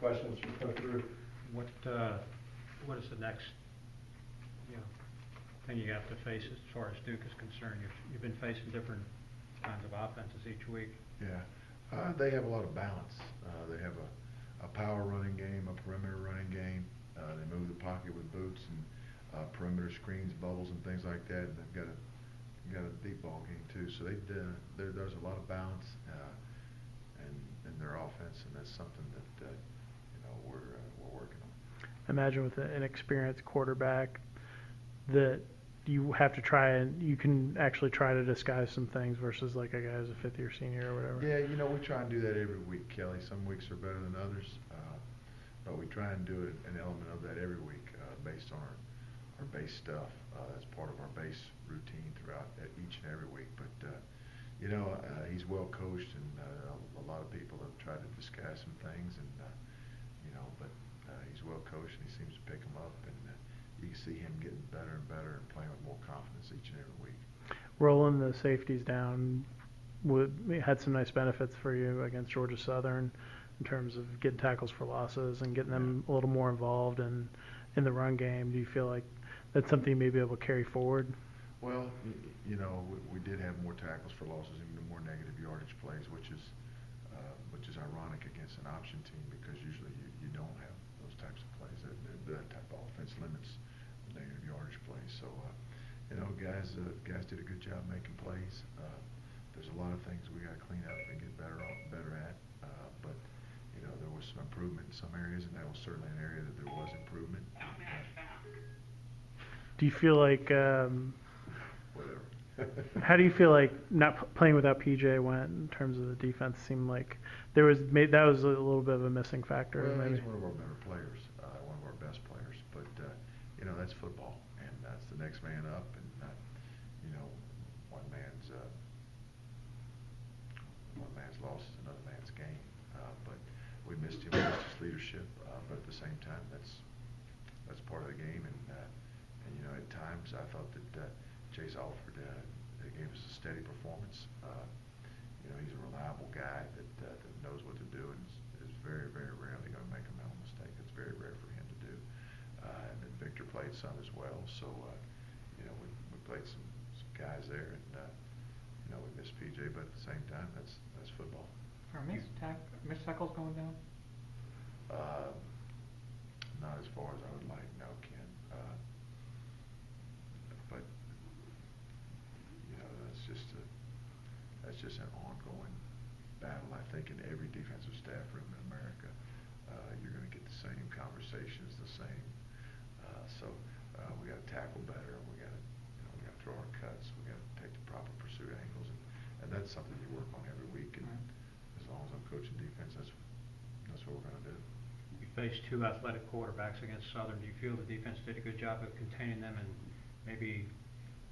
questions from Coach Rue? What is the next, thing you have to face as far as Duke is concerned? You've been facing different kinds of offenses each week. Yeah, they have a lot of balance. They have a power running game, a perimeter running game. They move the pocket with boots and perimeter screens, bubbles, and things like that. And they've got a deep ball game too. So there's a lot of balance in their offense, and that's something that we're working on. Imagine with an experienced quarterback that you have to try and you can actually try to disguise some things versus like a guy who's a fifth-year senior or whatever. Yeah, we try and do that every week, Kelly. Some weeks are better than others, but we try and do an element of that every week based on our base stuff. That's part of our base routine throughout each and every week. But he's well coached, and a lot of people have tried to disguise some things, and but he's well coached, and he seems to pick them up, and you can see him getting better and better and playing with more confidence each and every week. Rolling the safeties down had some nice benefits for you against Georgia Southern in terms of getting tackles for losses and getting them a little more involved in the run game. Do you feel like that's something you may be able to carry forward? Well, we did have more tackles for losses and more negative yardage plays, which is ironic against an option team because usually you don't have those types of plays. That type of offense limits negative yardage plays. So, guys did a good job making plays. There's a lot of things we got to clean up and get better at. But there was some improvement in some areas, and that was certainly an area that there was improvement. Do you feel like Whatever. how do you feel like not playing without PJ went in terms of the defense? Seemed like that was a little bit of a missing factor. Well, maybe. he's one of our better players, one of our best players. But that's football, and that's the next man up, and one man's loss is another man's gain. But we missed him, missed his leadership. But at the same time, that's part of the game, and at times I thought that Chase Alford gave us a steady performance. He's a reliable guy that knows what to do and is very, very rarely going to make a mental mistake. It's very rare for him to do. And then Victor played some as well. So, we played some guys there, and we missed PJ, but at the same time, that's football. Are missed tackles going down? Not as far as I would like, no, Ken. But that's just an ongoing battle. I think in every defensive staff room in America, you're going to get the same conversations, the same. So we got to tackle better. We got to throw our cuts. We got to take the proper pursuit angles, and that's something you work on every week. And as long as I'm coaching defense, that's what we're going to do. You faced two athletic quarterbacks against Southern. Do you feel the defense did a good job of containing them and maybe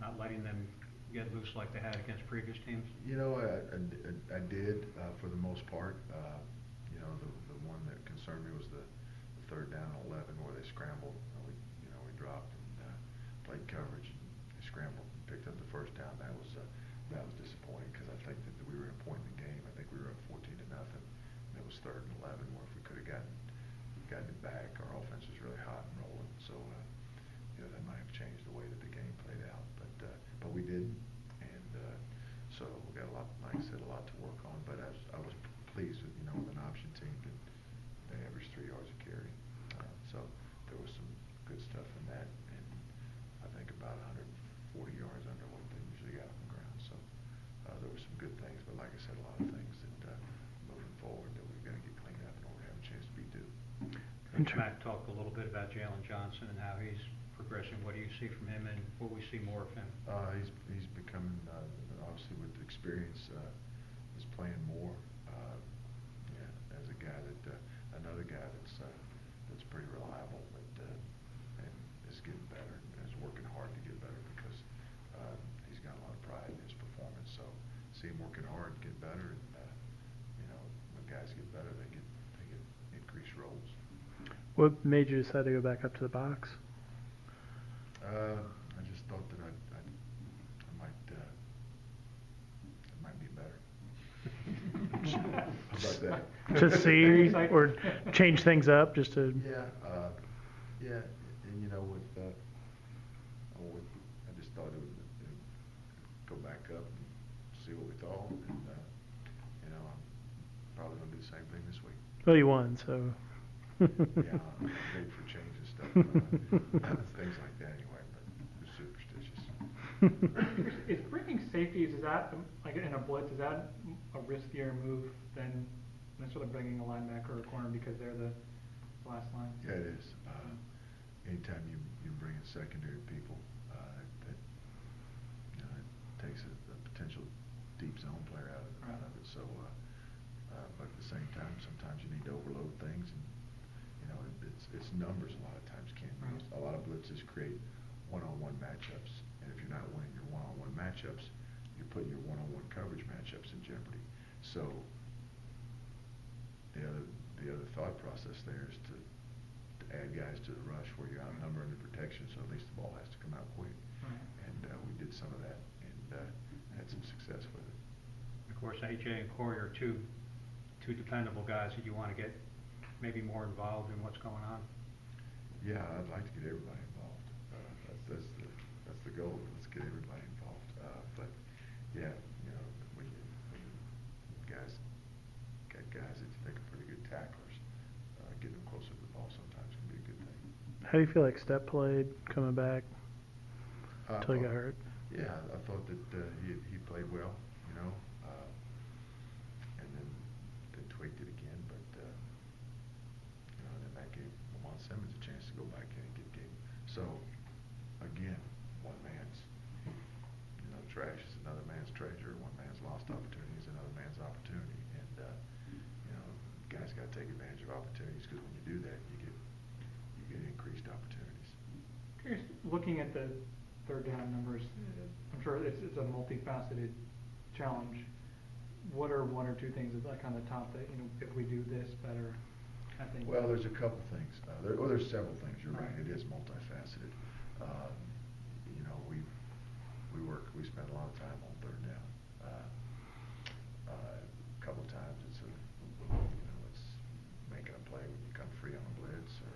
not letting them get loose like they had against previous teams? I did for the most part. The one that concerned me was the third down and 11 where they scrambled. We dropped and played coverage. And they scrambled and picked up the first down. That was disappointing because I think that we were in a point in the game. I think we were up 14-0. And it was third and 11 where if we could have gotten it back, our offense was really hot and rolling. So that might have changed the way that the game played out. But we didn't. So we got like I said, a lot to work on. But I was pleased with with an option team that they averaged 3 yards a carry. So there was some good stuff in that, and I think about 140 yards under what they usually got on the ground. So there were some good things, but like I said, a lot of things that moving forward that we've got to get cleaned up in order to have a chance to be due. Coach Mack talked a little bit about Jalen Johnson and how he's progressing. What do you see from him, and will we see more of him? He's becoming obviously with experience. He's playing more. As a guy another guy that's pretty reliable, and is getting better and is working hard to get better because he's got a lot of pride in his performance. So see him working hard, get better, and when guys get better, they get increased roles. What made you decide to go back up to the box? I just thought that I might be better. How about that? to see Exciting. or change things up just to. Yeah, and you know, I just thought it would go back up and see what we thought, and, you know, I'm probably gonna do the same thing this week. Well, you won, so. Yeah, I'm big for change and stuff, things like that anyway, but I'm superstitious. Is bringing safeties, is that, like in a blitz, is that a riskier move than sort of bringing a linebacker or a corner because they're the last line? Yeah, it is. Anytime you bring in secondary people, that, you know, it takes a potential deep zone player out of it. So, but at the same time, sometimes you need to overload things, and you know, it's numbers a lot of times can't be. A lot of blitzes create one-on-one matchups, and if you're not winning your one-on-one matchups, you're putting your one-on-one coverage matchups in jeopardy. So, the other thought process there is to add guys to the rush where you're outnumbered in protection, so at least the ball has to come out quick. And we did some of that and had some success with it. Of course, AJ and Corey are two dependable guys that you want to get maybe more involved in what's going on. Yeah, I'd like to get everybody involved. That's the goal. Let's get everybody involved. But yeah, you know, when you guys got guys that you think are pretty good tacklers, getting them closer to the ball sometimes can be a good thing. How do you feel like Step played coming back until he got hurt? Yeah, I thought that he played well, you know, and then they tweaked it again, but you know, then that gave Lamont Simmons a chance to go back in and get game. So again, one man's trash is another man's treasure. One man's lost opportunity is another man's opportunity, and you know, guys got to take advantage of opportunities because when you do that, you get increased opportunities. Curious, looking at the third down numbers, I'm sure it's a multifaceted challenge. What are one or two things that like on the top that, you know, if we do this better, I think? Well, there's a couple things. There's several things. You're right. Right. It is multifaceted. You know, we spend a lot of time on third down. A couple of times it's making a play when you come free on a blitz, or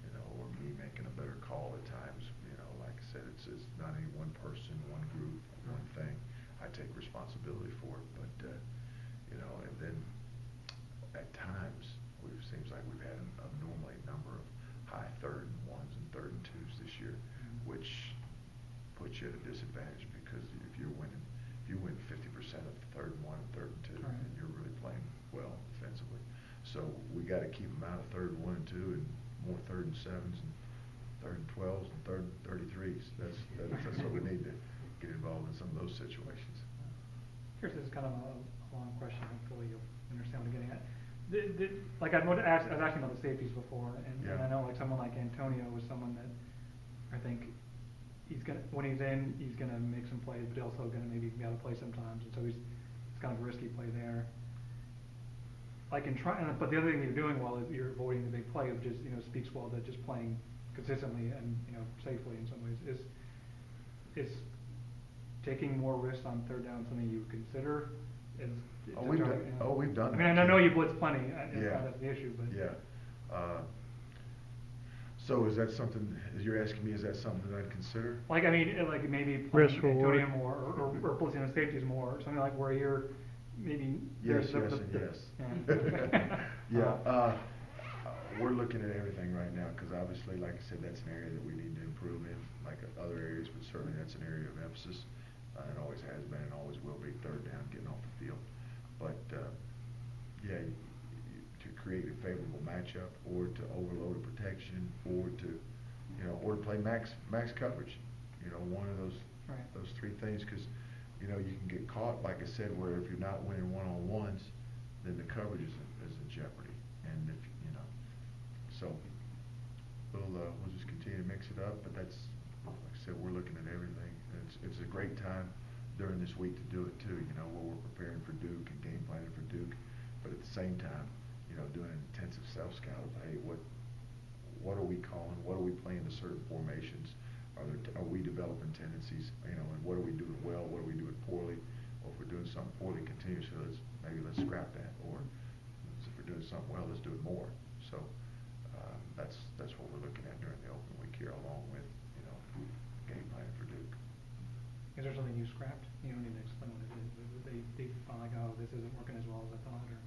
you know, or me making a better call at times. You know, like I said, it's not any one person, one group, one thing. I take responsibility for it, but you know, and then at times it seems like we've had an abnormally number of high third and ones and third and twos this year, which puts you at a disadvantage because if you win 50% of third and one and third and two, and you're really playing well defensively. So we got to keep them out of third and one and two, and more third and sevens and third and 12s and third and 33s. That's what we need to get involved in some of those situations. Here's this is kind of a long question. Hopefully you'll understand what I'm getting at. Like I was asking about the safeties before, and I know like someone like Antonio was someone that I think when he's in, he's gonna make some plays, but he's also gonna maybe be out of play sometimes, and so it's kind of a risky play there. But the other thing you're doing well is you're avoiding the big play of just, you know, speaks well to just playing consistently and, you know, safely in some ways. Is taking more risks on third down something you would consider? We've done. I mean, I know you blitz plenty. Yeah. That's the issue, but yeah. So is that something? You're asking me? Is that something that I'd consider? Like, I mean, like maybe Risk playing reward. Antonio more, or blitzing the safeties more, or something like where you're maybe. Yes, and yes. Yeah. We're looking at everything right now because obviously, like I said, that's an area that we need to improve in, like other areas, but certainly that's an area of emphasis. It always has been and always will be, third down, getting off the field. But yeah, to create a favorable matchup, or to overload a protection, or to play max coverage. You know, one of those three things, because you know you can get caught, like I said, where if you're not winning one-on-ones, then the coverage is in jeopardy. And if you know, so we'll just continue to mix it up. But that's, like I said, we're looking at everything. And it's a great time during this week to do it too. You know, where we're preparing for Duke and game planning for Duke, but at the same time, you know, doing an intensive self-scout of, hey, what are we calling? What are we playing to certain formations? Are we developing tendencies? You know, and what are we doing well? What are we doing poorly? Or if we're doing something poorly continuously, let's scrap that. Or doing something well, let's do it more. So that's what we're looking at during the open week here, along with, you know, game plan for Duke. Is there something you scrapped? You don't need to explain what it is. They found like, oh, this isn't working as well as I thought, or?